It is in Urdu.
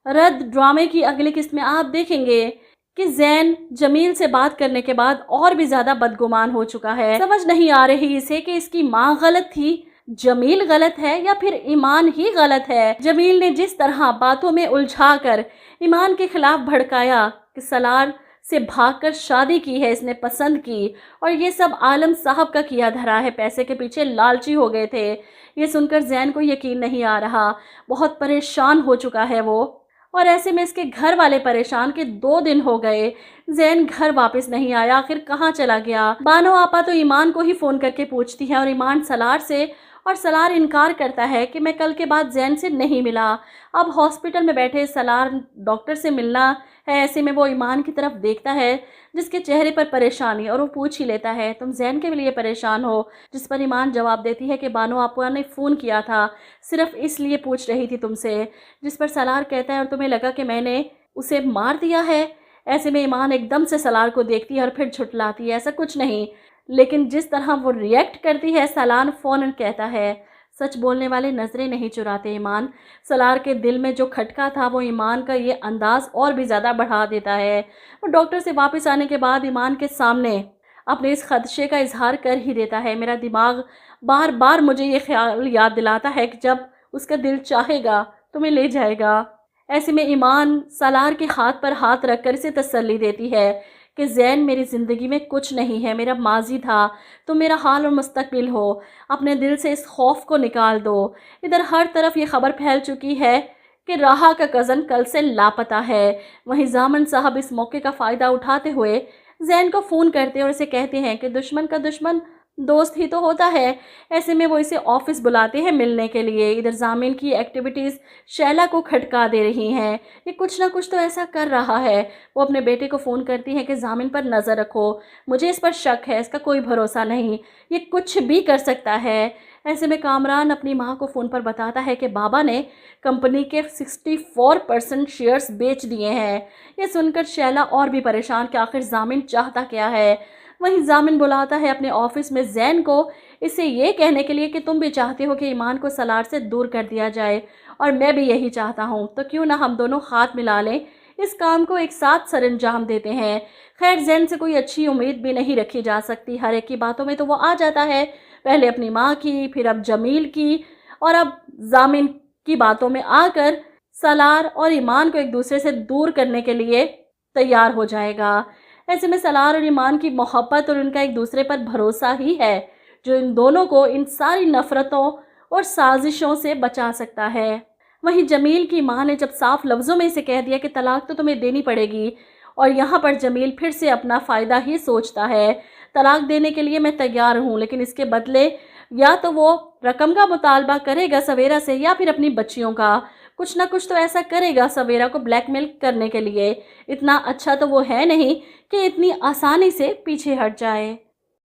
رد ڈرامے کی اگلی قسط میں آپ دیکھیں گے کہ زین جمیل سے بات کرنے کے بعد اور بھی زیادہ بدگمان ہو چکا ہے. سمجھ نہیں آ رہی اسے کہ اس کی ماں غلط تھی، جمیل غلط ہے یا پھر ایمان ہی غلط ہے. جمیل نے جس طرح باتوں میں الجھا کر ایمان کے خلاف بھڑکایا کہ سالار سے بھاگ کر شادی کی ہے، اس نے پسند کی، اور یہ سب عالم صاحب کا کیا دھرا ہے، پیسے کے پیچھے لالچی ہو گئے تھے. یہ سن کر زین کو یقین نہیں آ رہا. بہت پریشان ہو چکا ہے وہ، اور ایسے میں اس کے گھر والے پریشان کہ 2 دن ہو گئے زین گھر واپس نہیں آیا. آخر کہاں چلا گیا؟ بانو آپا تو ایمان کو ہی فون کر کے پوچھتی ہے اور ایمان سالار سے، اور سالار انکار کرتا ہے کہ میں کل کے بعد زین سے نہیں ملا. اب ہاسپٹل میں بیٹھے سالار ڈاکٹر سے ملنا ہے. ایسے میں وہ ایمان کی طرف دیکھتا ہے جس کے چہرے پر پریشانی، اور وہ پوچھ ہی لیتا ہے تم زین کے لیے پریشان ہو؟ جس پر ایمان جواب دیتی ہے کہ بانو آپا نے فون کیا تھا، صرف اس لیے پوچھ رہی تھی تم سے. جس پر سالار کہتا ہے اور تمہیں لگا کہ میں نے اسے مار دیا ہے؟ ایسے میں ایمان ایک دم سے سالار کو دیکھتی ہے اور پھر جھٹلاتی ہے ایسا کچھ نہیں. لیکن جس طرح وہ ریئیکٹ کرتی ہے سالار فوراً کہتا ہے سچ بولنے والے نظریں نہیں چراتے ایمان. سالار کے دل میں جو کھٹکا تھا وہ ایمان کا یہ انداز اور بھی زیادہ بڑھا دیتا ہے. اور ڈاکٹر سے واپس آنے کے بعد ایمان کے سامنے اپنے اس خدشے کا اظہار کر ہی دیتا ہے. میرا دماغ بار بار مجھے یہ خیال یاد دلاتا ہے کہ جب اس کا دل چاہے گا تمہیں لے جائے گا. ایسے میں ایمان سالار کے ہاتھ پر ہاتھ رکھ کر اسے تسلی دیتی ہے کہ زین میری زندگی میں کچھ نہیں ہے، میرا ماضی تھا، تم میرا حال اور مستقبل ہو. اپنے دل سے اس خوف کو نکال دو. ادھر ہر طرف یہ خبر پھیل چکی ہے کہ راہا کا کزن کل سے لاپتہ ہے. وہیں ضامن صاحب اس موقع کا فائدہ اٹھاتے ہوئے زین کو فون کرتے اور اسے کہتے ہیں کہ دشمن کا دشمن دوست ہی تو ہوتا ہے. ایسے میں وہ اسے آفس بلاتے ہیں ملنے کے لیے. ادھر ضامن کی ایکٹیویٹیز شیلا کو کھٹکا دے رہی ہیں. یہ کچھ نہ کچھ تو ایسا کر رہا ہے. وہ اپنے بیٹے کو فون کرتی ہے کہ ضامن پر نظر رکھو، مجھے اس پر شک ہے، اس کا کوئی بھروسہ نہیں، یہ کچھ بھی کر سکتا ہے. ایسے میں کامران اپنی ماں کو فون پر بتاتا ہے کہ بابا نے کمپنی کے 64% شیئرز بیچ دیے ہیں. یہ سن کر شیلا اور بھی پریشان کہ آخر ضامن چاہتا کیا ہے. وہیں ضامن بلاتا ہے اپنے آفس میں زین کو اسے یہ کہنے کے لیے کہ تم بھی چاہتے ہو کہ ایمان کو سالار سے دور کر دیا جائے اور میں بھی یہی چاہتا ہوں، تو کیوں نہ ہم دونوں ہاتھ ملا لیں، اس کام کو ایک ساتھ سر انجام دیتے ہیں. خیر زین سے کوئی اچھی امید بھی نہیں رکھی جا سکتی. ہر ایک کی باتوں میں تو وہ آ جاتا ہے، پہلے اپنی ماں کی، پھر اب جمیل کی، اور اب ضامن کی باتوں میں آ کر سالار اور ایمان کو ایک دوسرے سے دور کرنے کے لیے تیار ہو جائے گا. ایسے میں سالار اور ایمان کی محبت اور ان کا ایک دوسرے پر بھروسہ ہی ہے جو ان دونوں کو ان ساری نفرتوں اور سازشوں سے بچا سکتا ہے. وہیں جمیل کی ماں نے جب صاف لفظوں میں اسے کہہ دیا کہ طلاق تو تمہیں دینی پڑے گی، اور یہاں پر جمیل پھر سے اپنا فائدہ ہی سوچتا ہے. طلاق دینے کے لیے میں تیار ہوں، لیکن اس کے بدلے یا تو وہ رقم کا مطالبہ کرے گا سویرا سے یا پھر اپنی بچیوں کا. کچھ نہ کچھ تو ایسا کرے گا سویرا کو بلیک میل کرنے کے لیے. اتنا اچھا تو وہ ہے نہیں کہ اتنی آسانی سے پیچھے ہٹ جائے.